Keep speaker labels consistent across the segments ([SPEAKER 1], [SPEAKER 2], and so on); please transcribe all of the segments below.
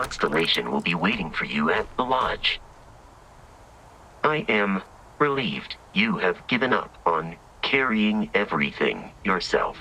[SPEAKER 1] constellation will be waiting for you at the lodge. I am relieved you have given up on carrying everything yourself.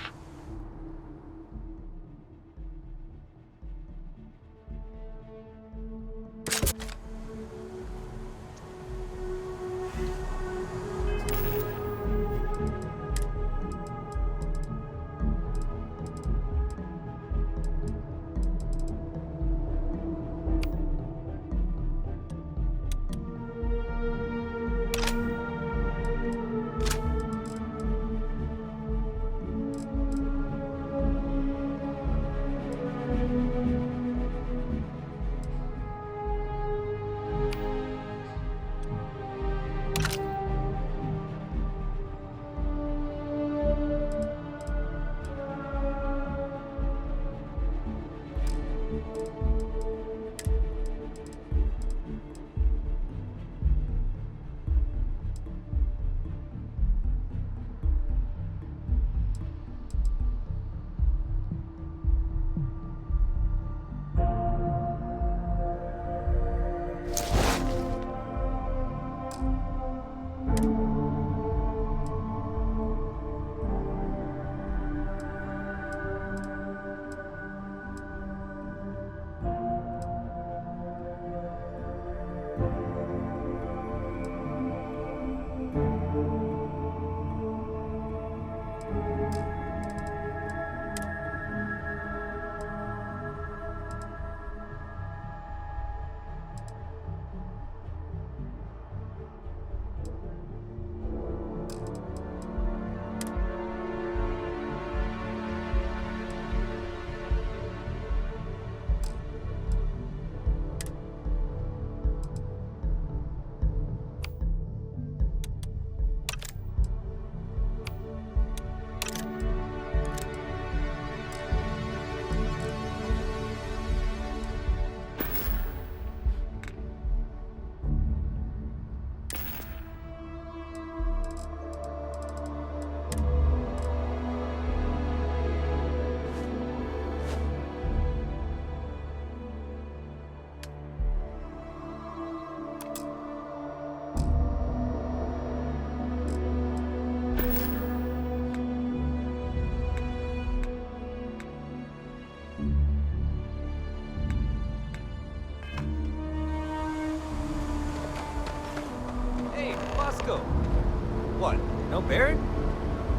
[SPEAKER 2] What, no Barrett?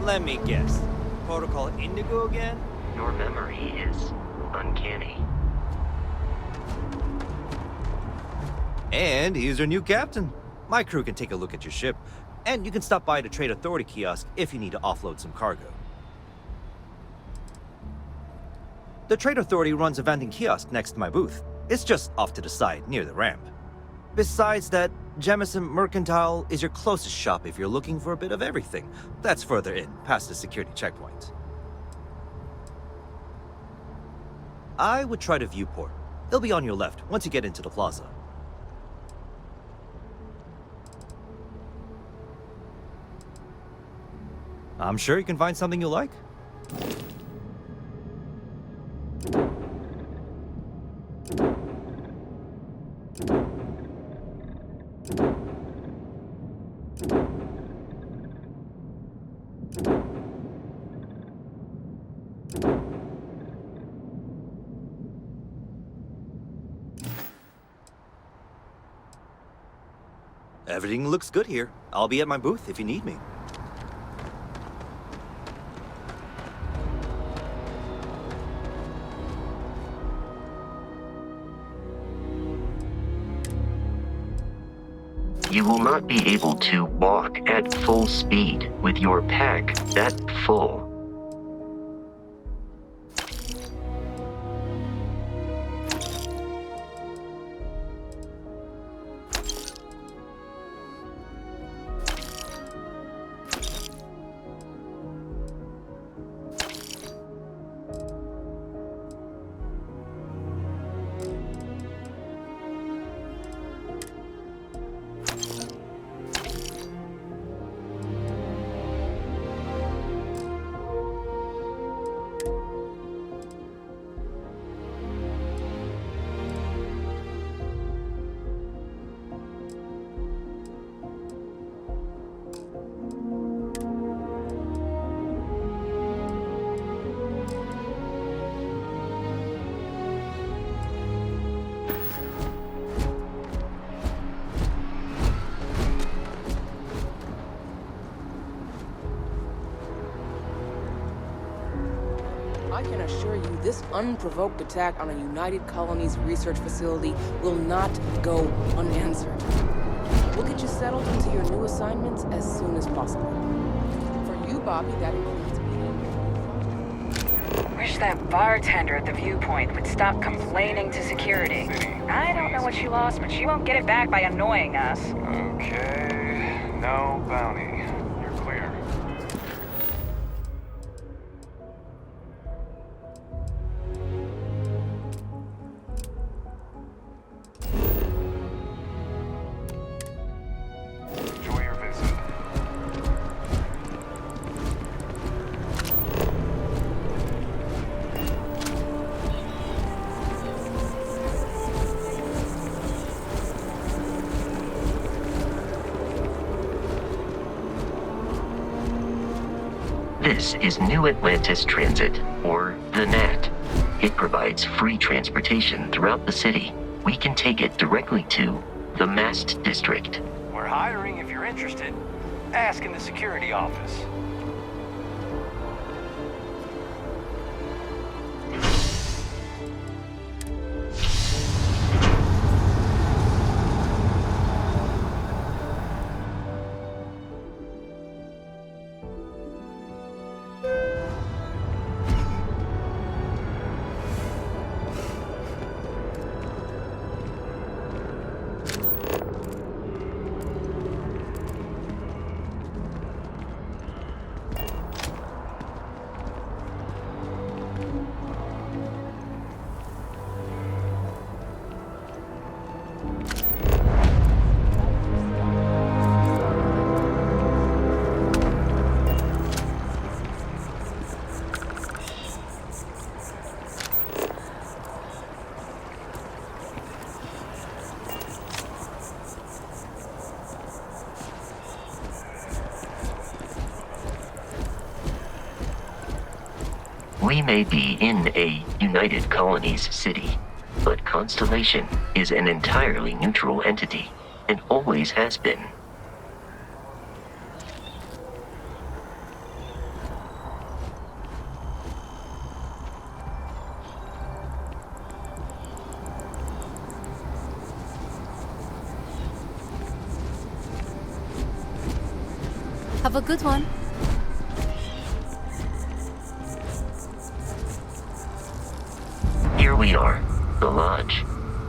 [SPEAKER 2] Let me guess. Protocol Indigo again?
[SPEAKER 1] Your memory is uncanny.
[SPEAKER 2] And he's your new captain. My crew can take a look at your ship, and you can stop by the Trade Authority kiosk if you need to offload some cargo. The Trade Authority runs a vending kiosk next to my booth. It's just off to the side, near the ramp. Besides that, Jemison Mercantile is your closest shop if you're looking for a bit of everything. That's further in, past the security checkpoint. I would try the viewport. It'll be on your left once you get into the plaza. I'm sure you can find something you like. Everything looks good here. I'll be at my booth if you need me.
[SPEAKER 1] You will not be able to walk at full speed with your pack that full.
[SPEAKER 3] This unprovoked attack on a United Colonies research facility will not go unanswered. We'll get you settled into your new assignments as soon as possible. For you, Bobby, that includes meeting.
[SPEAKER 4] Wish that bartender at the Viewpoint would stop complaining to security. I don't know what she lost, but she won't get it back by annoying us.
[SPEAKER 5] Okay, no bounty. You're clear. Enjoy your visit.
[SPEAKER 1] This is New Atlantis Transit, or the NAT. It provides free transportation throughout the city. We can take it directly to the Mast District.
[SPEAKER 5] We're hiring if you're interested. Ask in the security office.
[SPEAKER 1] We may be in a United Colonies city, but Constellation is an entirely neutral entity, and always has been.
[SPEAKER 6] Have a good one.
[SPEAKER 1] Here we are, the lodge.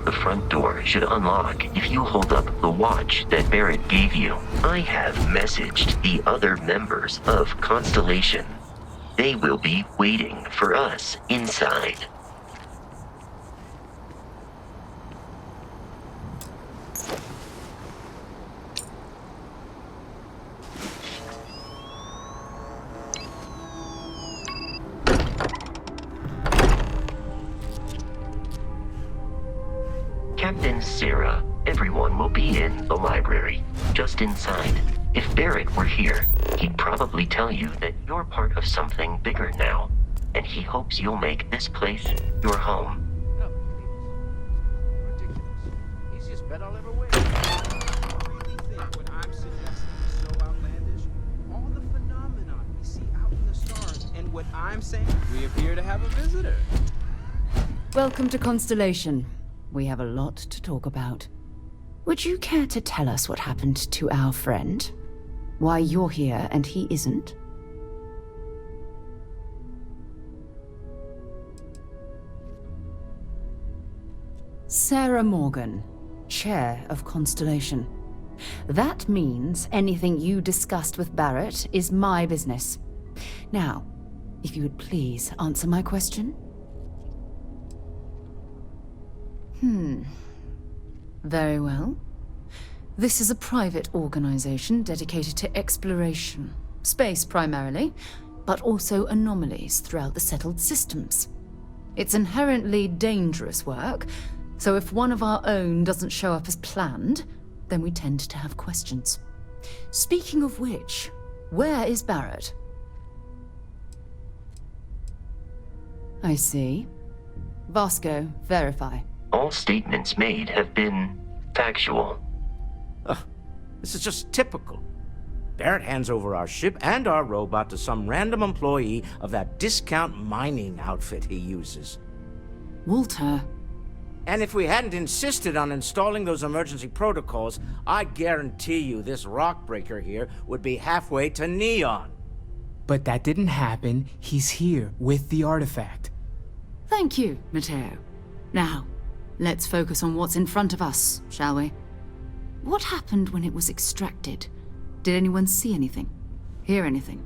[SPEAKER 1] The front door should unlock if you hold up the watch that Barrett gave you. I have messaged the other members of Constellation. They will be waiting for us inside. Captain Sarah, everyone will be in the library, just inside. If Barrett were here, he'd probably tell you that you're part of something bigger now, and he hopes you'll make this place your home.
[SPEAKER 7] No, ridiculous. Easiest bet I'll ever win. You really think what I'm suggesting is so outlandish? All the phenomenon we see out in the stars, and what I'm saying, we appear to have a visitor.
[SPEAKER 6] Welcome to Constellation. We have a lot to talk about. Would you care to tell us what happened to our friend? Why you're here and he isn't? Sarah Morgan, Chair of Constellation. That means anything you discussed with Barrett is my business. Now, if you would please answer my question. Very well. This is a private organization dedicated to exploration. Space primarily, but also anomalies throughout the settled systems. It's inherently dangerous work, so if one of our own doesn't show up as planned, then we tend to have questions. Speaking of which, where is Barrett? I see. Vasco, verify.
[SPEAKER 1] All statements made have been factual.
[SPEAKER 7] This is just typical.
[SPEAKER 8] Barrett hands over our ship and our robot to some random employee of that discount mining outfit he uses.
[SPEAKER 6] Walter,
[SPEAKER 8] And if we hadn't insisted on installing those emergency protocols, I guarantee you this rock breaker here would be halfway to Neon.
[SPEAKER 9] But that didn't happen. He's here with the artifact.
[SPEAKER 6] thank you, Matteo. Now, let's focus on what's in front of us, shall we? What happened when it was extracted? Did anyone see anything? Hear anything?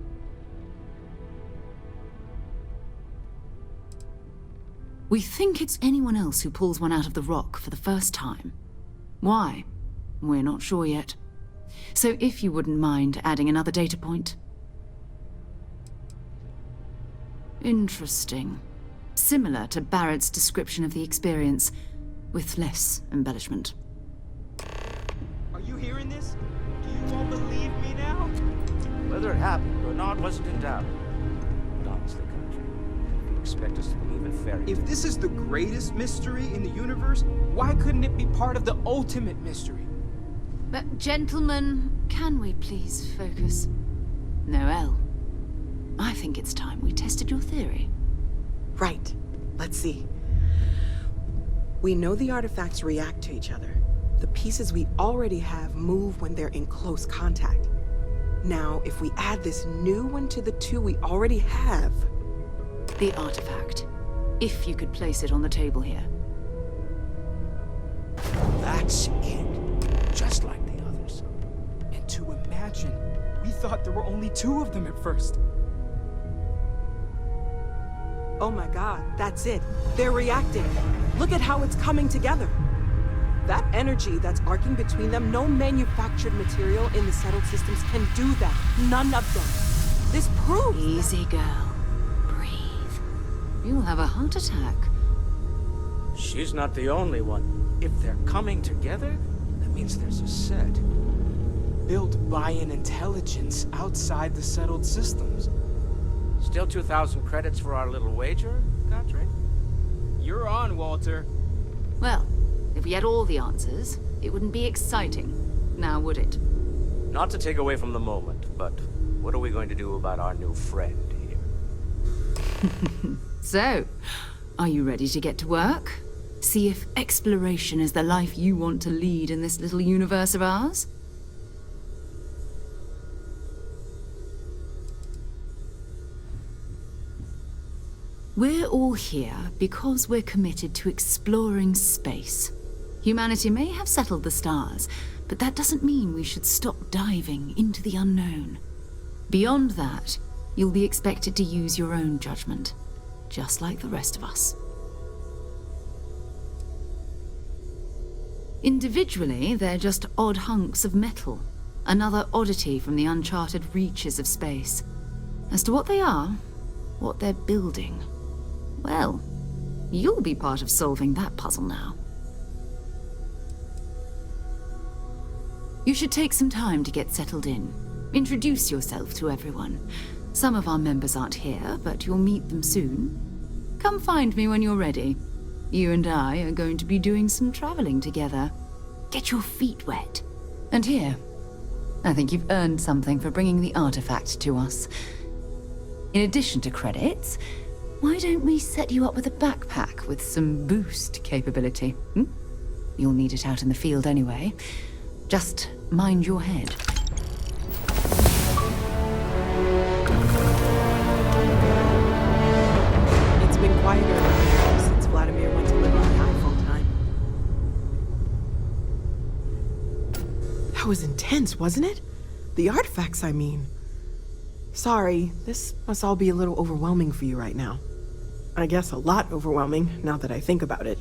[SPEAKER 6] We think it's anyone else who pulls one out of the rock for the first time. Why? We're not sure yet. So if you wouldn't mind adding another data point. Interesting. Similar to Barrett's description of the experience, with less embellishment.
[SPEAKER 7] Are you hearing this? Do you all believe me now?
[SPEAKER 8] Whether it happened or not wasn't in doubt. But honestly, Country, if you expect us to believe in fairy tales...
[SPEAKER 7] If this is the greatest mystery in the universe, why couldn't it be part of the ultimate mystery?
[SPEAKER 6] But gentlemen, can we please focus? Noelle, I think it's time we tested your theory.
[SPEAKER 10] Right. Let's see. We know the artifacts react to each other. The pieces we already have move when they're in close contact. Now, if we add this new one to the two we already have...
[SPEAKER 6] The artifact. If you could place it on the table here.
[SPEAKER 8] That's it. Just like the others.
[SPEAKER 9] And to imagine, we thought there were only 2 of them at first.
[SPEAKER 10] Oh my god, that's it. They're reacting. Look at how it's coming together. That energy that's arcing between them, no manufactured material in the settled systems can do that. None of them. This proves...
[SPEAKER 6] Easy, girl. Breathe. You'll have a heart attack.
[SPEAKER 8] She's not the only one. If they're coming together, that means there's a set.
[SPEAKER 9] Built by an intelligence outside the settled systems.
[SPEAKER 8] Still 2,000 credits for our little wager, Country?
[SPEAKER 7] You're on, Walter.
[SPEAKER 6] Well, if we had all the answers, it wouldn't be exciting. Now, would it?
[SPEAKER 8] Not to take away from the moment, but what are we going to do about our new friend here?
[SPEAKER 6] So, are you ready to get to work? See if exploration is the life you want to lead in this little universe of ours? We're all here because we're committed to exploring space. Humanity may have settled the stars, but that doesn't mean we should stop diving into the unknown. Beyond that, you'll be expected to use your own judgment, just like the rest of us. Individually, they're just odd hunks of metal, another oddity from the uncharted reaches of space. As to what they are, what they're building, well, you'll be part of solving that puzzle now. You should take some time to get settled in. Introduce yourself to everyone. Some of our members aren't here, but you'll meet them soon. Come find me when you're ready. You and I are going to be doing some traveling together. Get your feet wet. And here, I think you've earned something for bringing the artifact to us. In addition to credits, why don't we set you up with a backpack with some boost capability? You'll need it out in the field anyway. Just mind your head.
[SPEAKER 10] It's been quieter around here since Vladimir went to live on the eye full time. That was intense, wasn't it? The artifacts, I mean. Sorry, this must all be a little overwhelming for you right now. I guess a lot overwhelming, now that I think about it.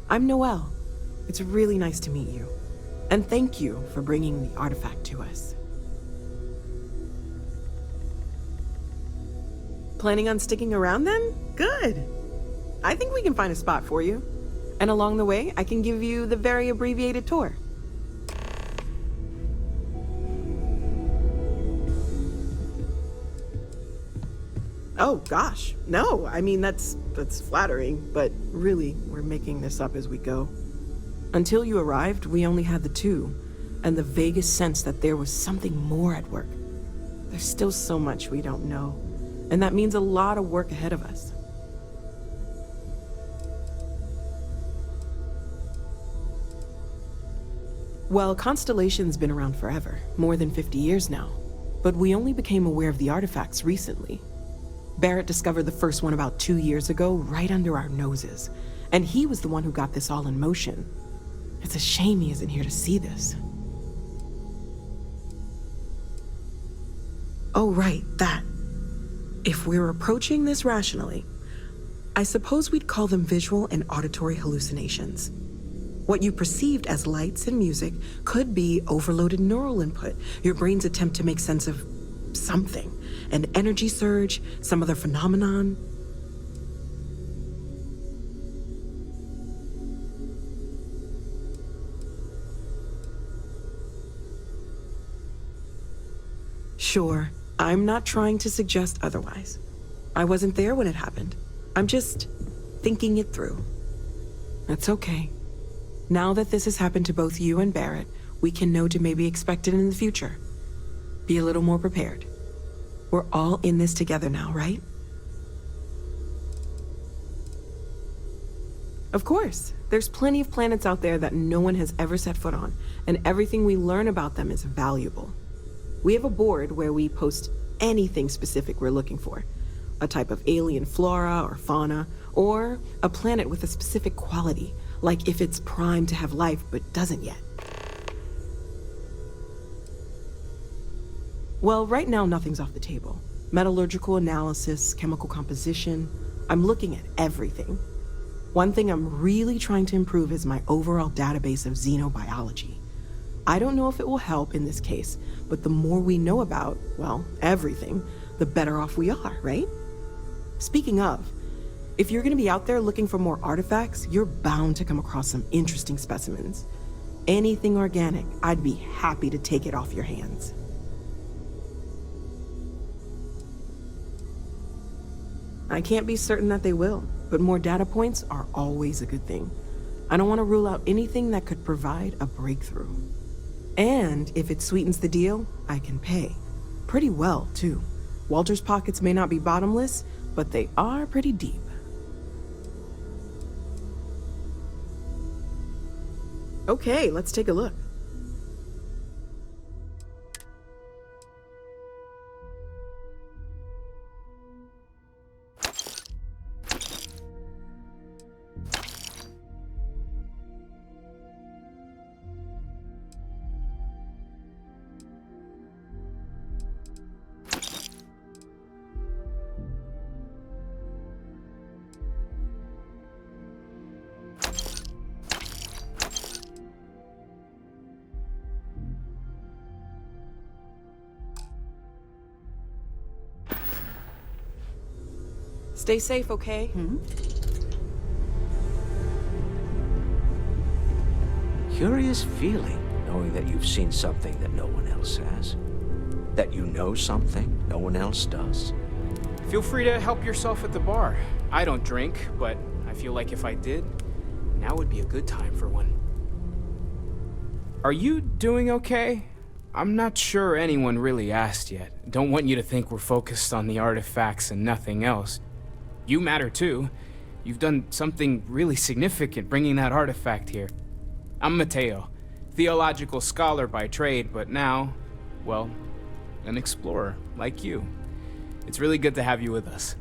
[SPEAKER 10] I'm Noelle. It's really nice to meet you. And thank you for bringing the artifact to us. Planning on sticking around then? Good. I think we can find a spot for you. And along the way, I can give you the very abbreviated tour. Oh, gosh. No, I mean, that's flattering, but really, we're making this up as we go. Until you arrived, we only had the 2. and the vaguest sense that there was something more at work. There's still so much we don't know, and that means a lot of work ahead of us. Well, Constellation's been around forever, more than 50 years now, but we only became aware of the artifacts recently. Barrett discovered the first one about 2 years ago, right under our noses, and he was the one who got this all in motion. It's a shame he isn't here to see this. Oh, right, that. If we're approaching this rationally, I suppose we'd call them visual and auditory hallucinations. What you perceived as lights and music could be overloaded neural input, your brain's attempt to make sense of something, an energy surge, some other phenomenon. Sure, I'm not trying to suggest otherwise. I wasn't there when it happened. I'm just thinking it through. That's okay. Now that this has happened to both you and Barrett, we can know to maybe expect it in the future. Be a little more prepared. We're all in this together now, right? Of course. There's plenty of planets out there that no one has ever set foot on, and everything we learn about them is valuable. We have a board where we post anything specific we're looking for. A type of alien flora or fauna, or a planet with a specific quality, like if it's primed to have life but doesn't yet. Well, right now nothing's off the table. Metallurgical analysis, chemical composition, I'm looking at everything. One thing I'm really trying to improve is my overall database of xenobiology. I don't know if it will help in this case, but the more we know about, well, everything, the better off we are, right? Speaking of, if you're gonna be out there looking for more artifacts, you're bound to come across some interesting specimens. Anything organic, I'd be happy to take it off your hands. I can't be certain that they will, but more data points are always a good thing. I don't want to rule out anything that could provide a breakthrough. And if it sweetens the deal, I can pay. Pretty well, too. Walter's pockets may not be bottomless, but they are pretty deep. Okay, let's take a look. Stay safe, okay?
[SPEAKER 8] Curious feeling, knowing that you've seen something that no one else has. That you know something no one else does.
[SPEAKER 9] Feel free to help yourself at the bar. I don't drink, but I feel like if I did, now would be a good time for one. Are you doing okay? I'm not sure anyone really asked yet. Don't want you to think we're focused on the artifacts and nothing else. You matter too. You've done something really significant bringing that artifact here. I'm Mateo, theological scholar by trade, but now, well, an explorer like you. It's really good to have you with us.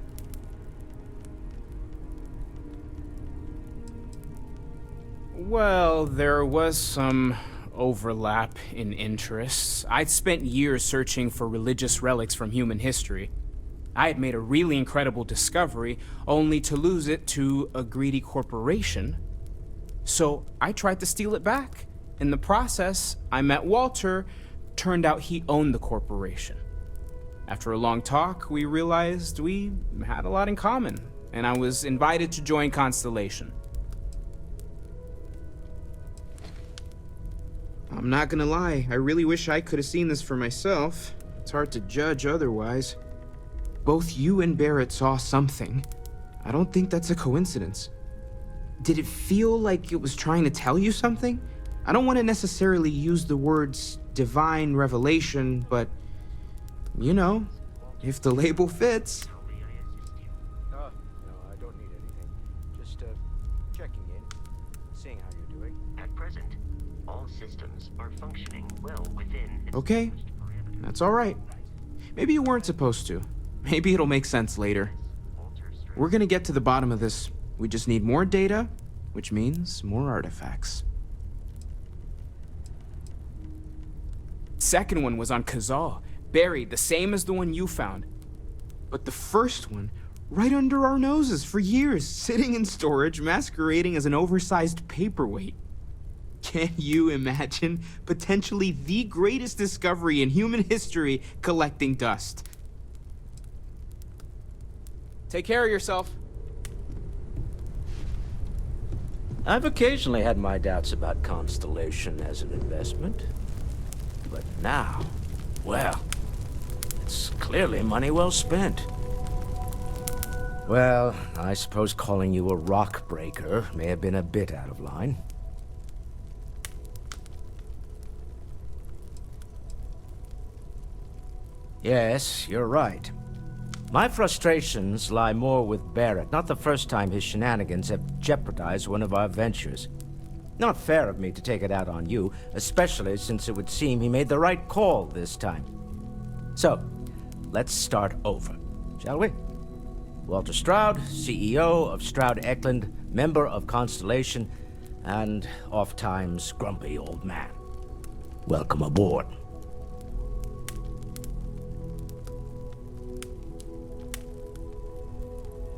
[SPEAKER 9] Well, there was some overlap in interests. I'd spent years searching for religious relics from human history. I had made a really incredible discovery, only to lose it to a greedy corporation. So I tried to steal it back. In the process, I met Walter. Turned out he owned the corporation. After a long talk, we realized we had a lot in common, and I was invited to join Constellation.
[SPEAKER 11] I'm not gonna lie, I really wish I could have seen this for myself. It's hard to judge otherwise. Both you and Barrett saw something. I don't think that's a coincidence. Did it feel like it was trying to tell you something? I don't want to necessarily use the words divine revelation, but, you know, if the label fits.
[SPEAKER 8] No, I don't need anything. Just, checking in, seeing how you're doing.
[SPEAKER 1] At present, all systems are functioning well within its
[SPEAKER 11] Okay, that's all right. Maybe you weren't supposed to. Maybe it'll make sense later. We're gonna get to the bottom of this. We just need more data, which means more artifacts.
[SPEAKER 9] Second one was on Kazal, buried, the same as the one you found.
[SPEAKER 11] But the first one, right under our noses for years, sitting in storage, masquerading as an oversized paperweight. Can you imagine potentially the greatest discovery in human history collecting dust?
[SPEAKER 9] Take care of yourself.
[SPEAKER 8] I've occasionally had my doubts about Constellation as an investment. But now, well, it's clearly money well spent. Well, I suppose calling you a rock breaker may have been a bit out of line. Yes, you're right. My frustrations lie more with Barrett, not the first time his shenanigans have jeopardized one of our ventures. Not fair of me to take it out on you, especially since it would seem he made the right call this time. So, let's start over, shall we? Walter Stroud, CEO of Stroud Eklund, member of Constellation, and oft-times grumpy old man. Welcome aboard.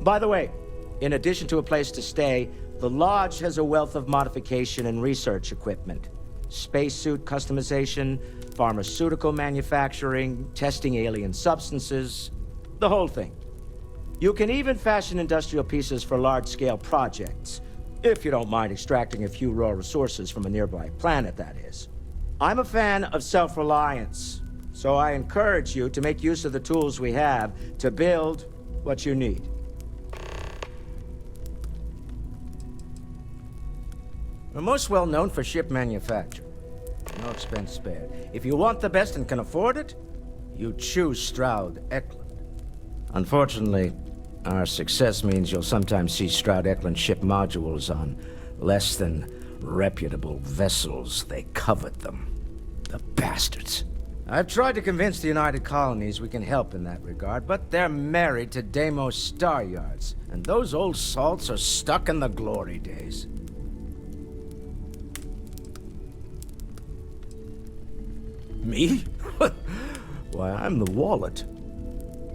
[SPEAKER 8] By the way, in addition to a place to stay, the Lodge has a wealth of modification and research equipment. Spacesuit customization, pharmaceutical manufacturing, testing alien substances, the whole thing. You can even fashion industrial pieces for large-scale projects, if you don't mind extracting a few raw resources from a nearby planet, that is. I'm a fan of self-reliance, so I encourage you to make use of the tools we have to build what you need. We're most well known for ship manufacture. No expense spared. If you want the best and can afford it, you choose Stroud Eklund. Unfortunately, our success means you'll sometimes see Stroud Eklund ship modules on less than reputable vessels. They covet them. The bastards. I've tried to convince the United Colonies we can help in that regard, but they're married to Deimos Star Yards, and those old salts are stuck in the glory days. Me? Why, I'm the wallet.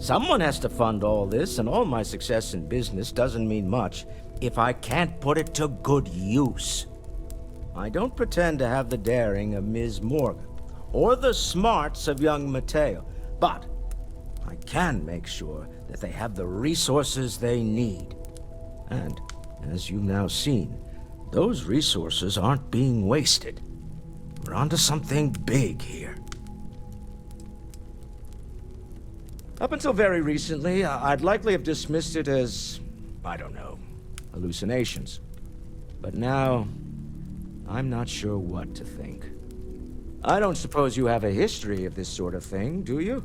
[SPEAKER 8] Someone has to fund all this, and all my success in business doesn't mean much if I can't put it to good use. I don't pretend to have the daring of Ms. Morgan, or the smarts of young Mateo, but I can make sure that they have the resources they need. And, as you've now seen, those resources aren't being wasted. We're onto something big here. Up until very recently, I'd likely have dismissed it as, I don't know, hallucinations. But now, I'm not sure what to think. I don't suppose you have a history of this sort of thing, do you?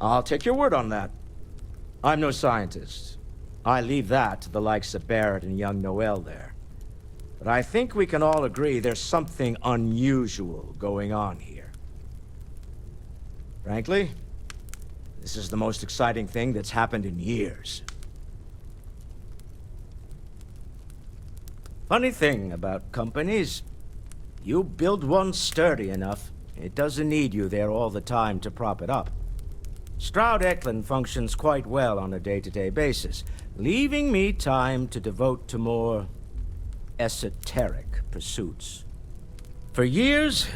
[SPEAKER 8] I'll take your word on that. I'm no scientist. I leave that to the likes of Barrett and young Noel there. But I think we can all agree there's something unusual going on here. Frankly, this is the most exciting thing that's happened in years. Funny thing about companies, you build one sturdy enough, it doesn't need you there all the time to prop it up. Stroud Eklund functions quite well on a day-to-day basis, leaving me time to devote to more esoteric pursuits. For years,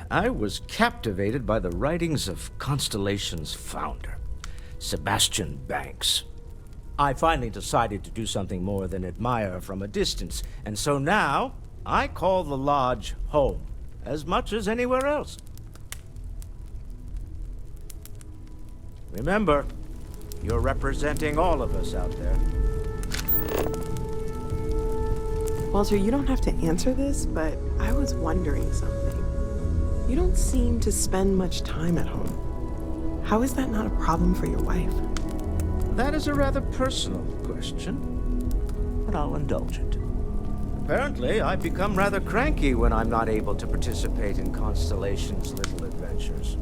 [SPEAKER 8] I was captivated by the writings of Constellation's founder, Sebastian Banks. I finally decided to do something more than admire from a distance, and so now I call the Lodge home, as much as anywhere else. Remember, you're representing all of us out there.
[SPEAKER 10] Walter, you don't have to answer this, but I was wondering something. You don't seem to spend much time at home. How is that not a problem for your wife?
[SPEAKER 8] That is a rather personal question, but I'll indulge it. Apparently, I become rather cranky when I'm not able to participate in Constellation's little adventures.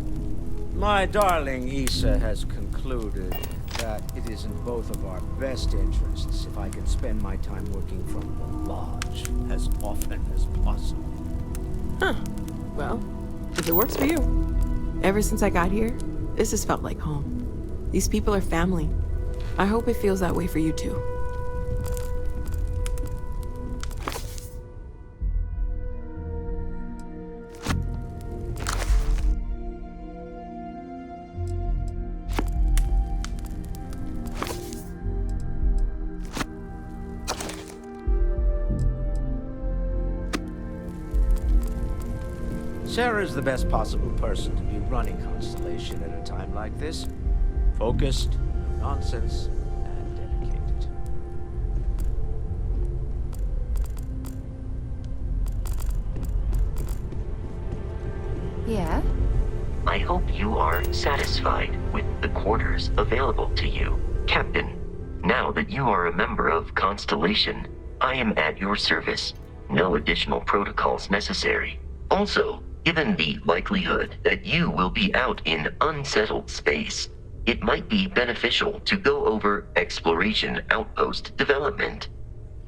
[SPEAKER 8] My darling Issa has concluded that it is in both of our best interests if I can spend my time working from the lodge as often as possible.
[SPEAKER 10] Huh. Well, if it works for you. Ever since I got here, this has felt like home. These people are family. I hope it feels that way for you too.
[SPEAKER 8] Sarah's the best possible person to be running Constellation at a time like this. Focused, no nonsense, and dedicated.
[SPEAKER 6] Yeah?
[SPEAKER 1] I hope you are satisfied with the quarters available to you, Captain. Now that you are a member of Constellation, I am at your service. No additional protocols necessary. Also, given the likelihood that you will be out in unsettled space, it might be beneficial to go over exploration outpost development,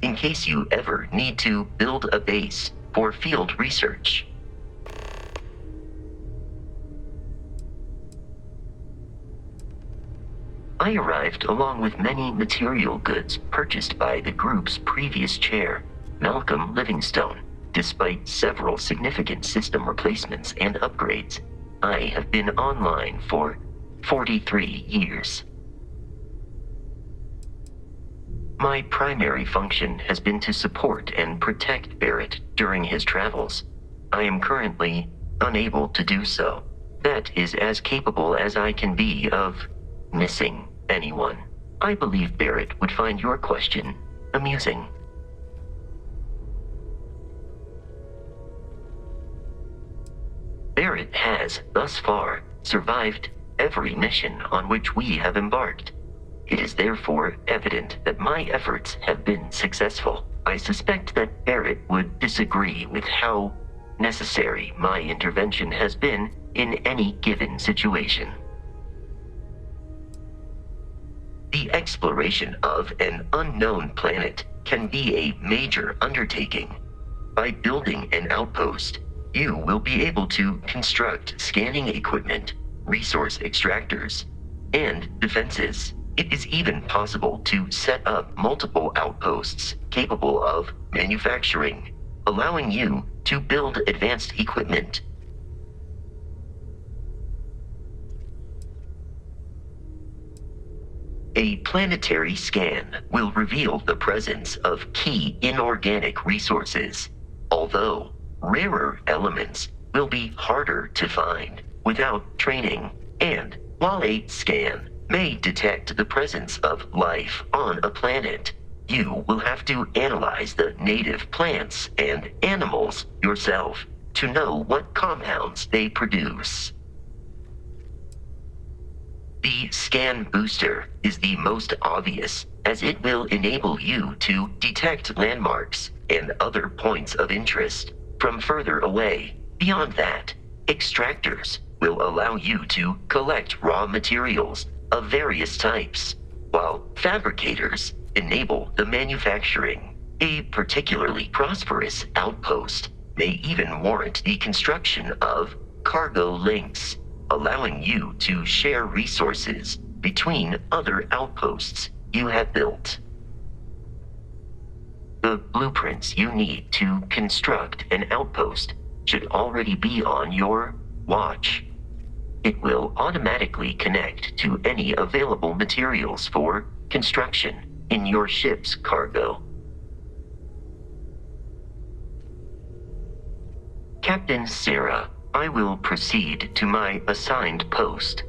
[SPEAKER 1] in case you ever need to build a base for field research. I arrived along with many material goods purchased by the group's previous chair, Malcolm Livingstone. Despite several significant system replacements and upgrades, I have been online for 43 years. My primary function has been to support and protect Barrett during his travels. I am currently unable to do so. That is as capable as I can be of missing anyone. I believe Barrett would find your question amusing. Barrett has, thus far, survived every mission on which we have embarked. It is therefore evident that my efforts have been successful. I suspect that Barrett would disagree with how necessary my intervention has been in any given situation. The exploration of an unknown planet can be a major undertaking. By building an outpost, you will be able to construct scanning equipment, resource extractors, and defenses. It is even possible to set up multiple outposts capable of manufacturing, allowing you to build advanced equipment. A planetary scan will reveal the presence of key inorganic resources, although rarer elements will be harder to find without training. And while a scan may detect the presence of life on a planet, you will have to analyze the native plants and animals yourself to know what compounds they produce. The scan booster is the most obvious, as it will enable you to detect landmarks and other points of interest from further away. Beyond that, extractors will allow you to collect raw materials of various types, while fabricators enable the manufacturing. A particularly prosperous outpost may even warrant the construction of cargo links, allowing you to share resources between other outposts you have built. The blueprints you need to construct an outpost should already be on your watch. It will automatically connect to any available materials for construction in your ship's cargo. Captain Sarah, I will proceed to my assigned post.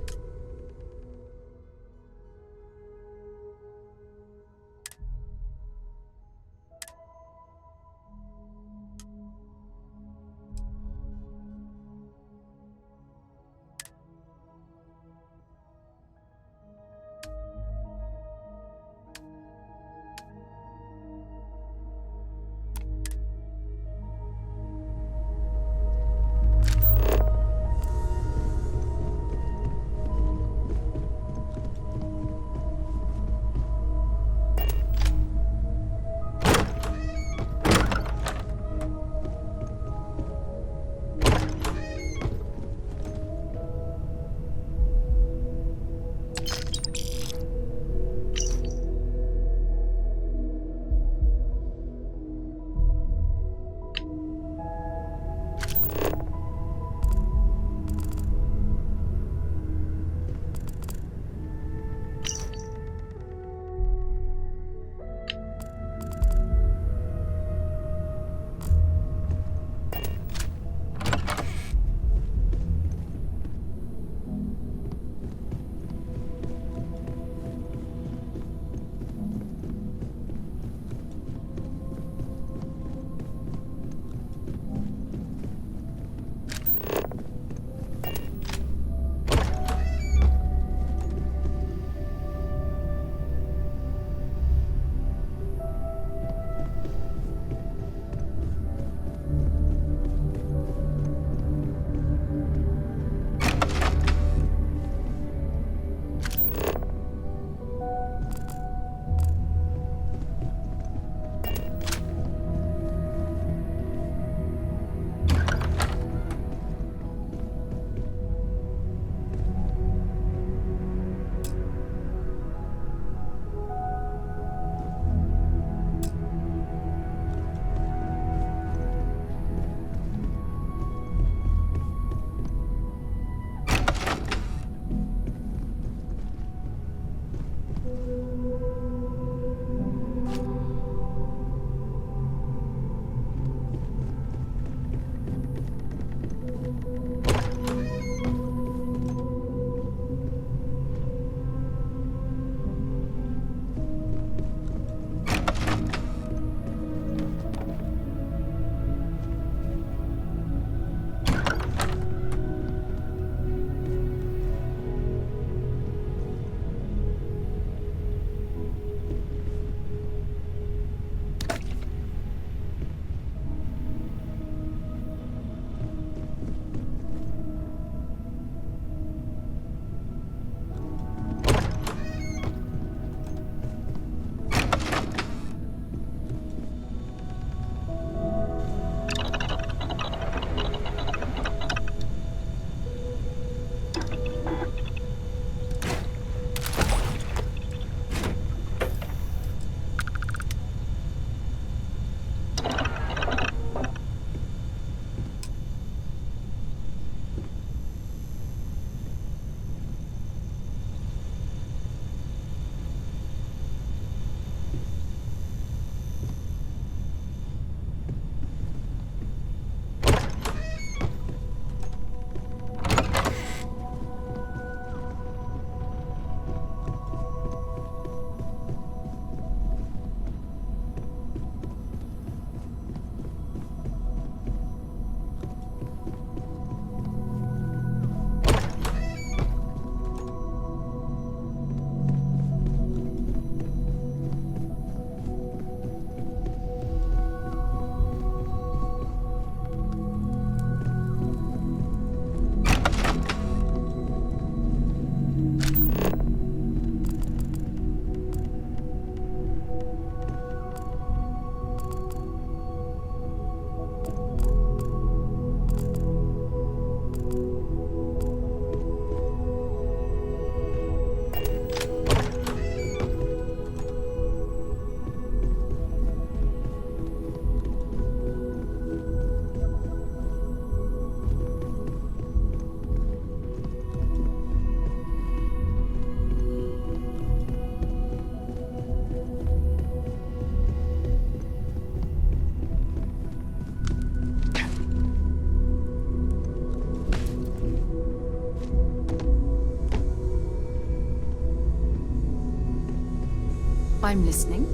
[SPEAKER 6] I'm listening.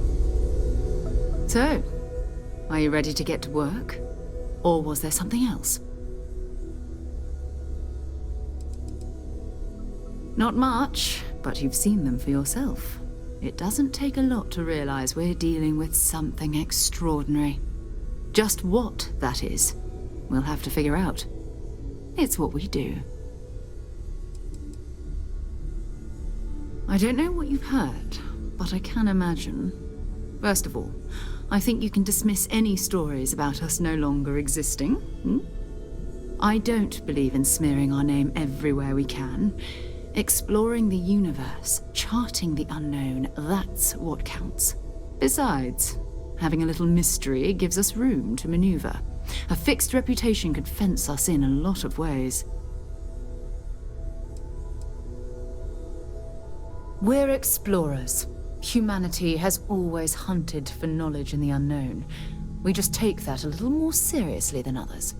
[SPEAKER 6] So, are you ready to get to work? Or was there something else? Not much, but you've seen them for yourself. It doesn't take a lot to realize we're dealing with something extraordinary. Just what that is, we'll have to figure out. It's what we do. I don't know what you've heard, but I can imagine. First of all, I think you can dismiss any stories about us no longer existing. I don't believe in smearing our name everywhere we can. Exploring the universe, charting the unknown, that's what counts. Besides, having a little mystery gives us room to maneuver. A fixed reputation could fence us in a lot of ways. We're explorers. Humanity has always hunted for knowledge in the unknown. We just take that a little more seriously than others.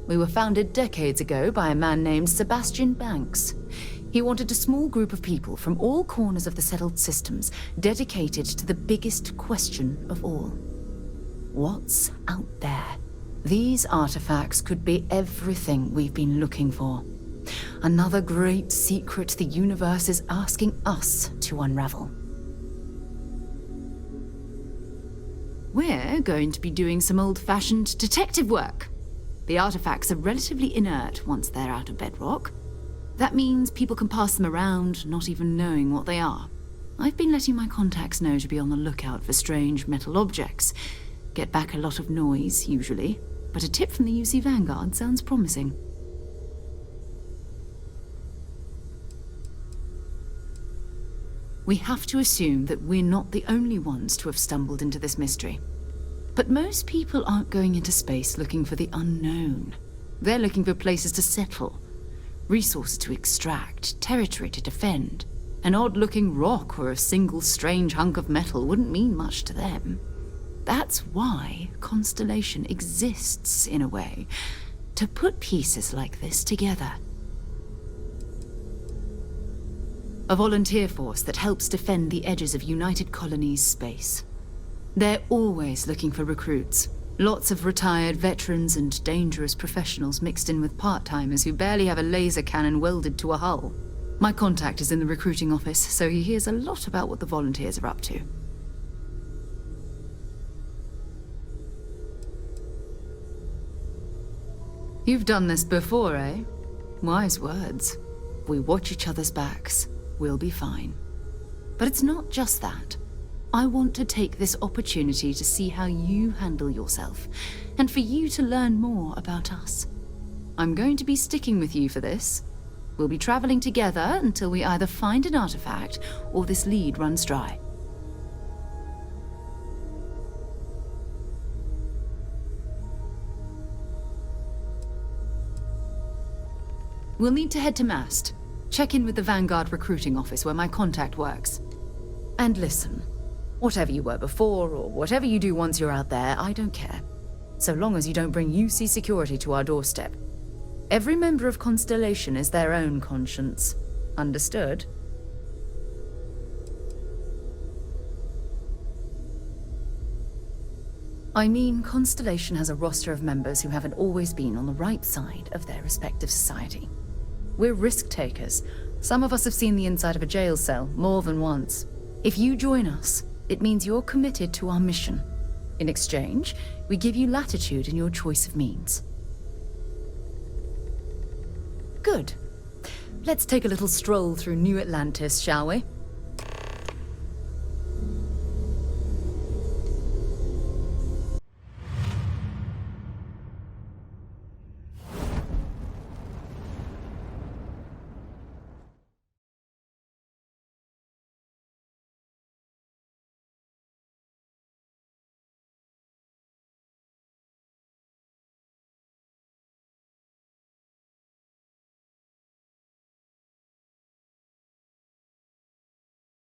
[SPEAKER 6] We were founded decades ago by a man named Sebastian Banks. He wanted a small group of people from all corners of the settled systems dedicated to the biggest question of all. What's out there? These artifacts could be everything we've been looking for. Another great secret the universe is asking us to unravel. We're going to be doing some old-fashioned detective work. The artifacts are relatively inert once they're out of bedrock. That means people can pass them around, not even knowing what they are. I've been letting my contacts know to be on the lookout for strange metal objects. Get back a lot of noise, usually, but a tip from the UC Vanguard sounds promising. We have to assume that we're not the only ones to have stumbled into this mystery. But most people aren't going into space looking for the unknown. They're looking for places to settle. Resources to extract, territory to defend. An odd-looking rock or a single strange hunk of metal wouldn't mean much to them. That's why Constellation exists, in a way, to put pieces like this together. A volunteer force that helps defend the edges of United Colonies space. They're always looking for recruits. Lots of retired veterans and dangerous professionals mixed in with part-timers who barely have a laser cannon welded to a hull. My contact is in the recruiting office, so he hears a lot about what the volunteers are up to. You've done this before, eh? Wise words. We watch each other's backs. We'll be fine. But it's not just that. I want to take this opportunity to see how you handle yourself, and for you to learn more about us. I'm going to be sticking with you for this. We'll be traveling together until we either find an artifact or this lead runs dry. We'll need to head to Mast. Check in with the Vanguard recruiting office where my contact works. And listen, whatever you were before, or whatever you do once you're out there, I don't care. So long as you don't bring UC security to our doorstep. Every member of Constellation is their own conscience. Understood? I mean, Constellation has a roster of members who haven't always been on the right side of their respective society. We're risk-takers. Some of us have seen the inside of a jail cell more than once. If you join us, it means you're committed to our mission. In exchange, we give you latitude in your choice of means. Good. Let's take a little stroll through New Atlantis, shall we?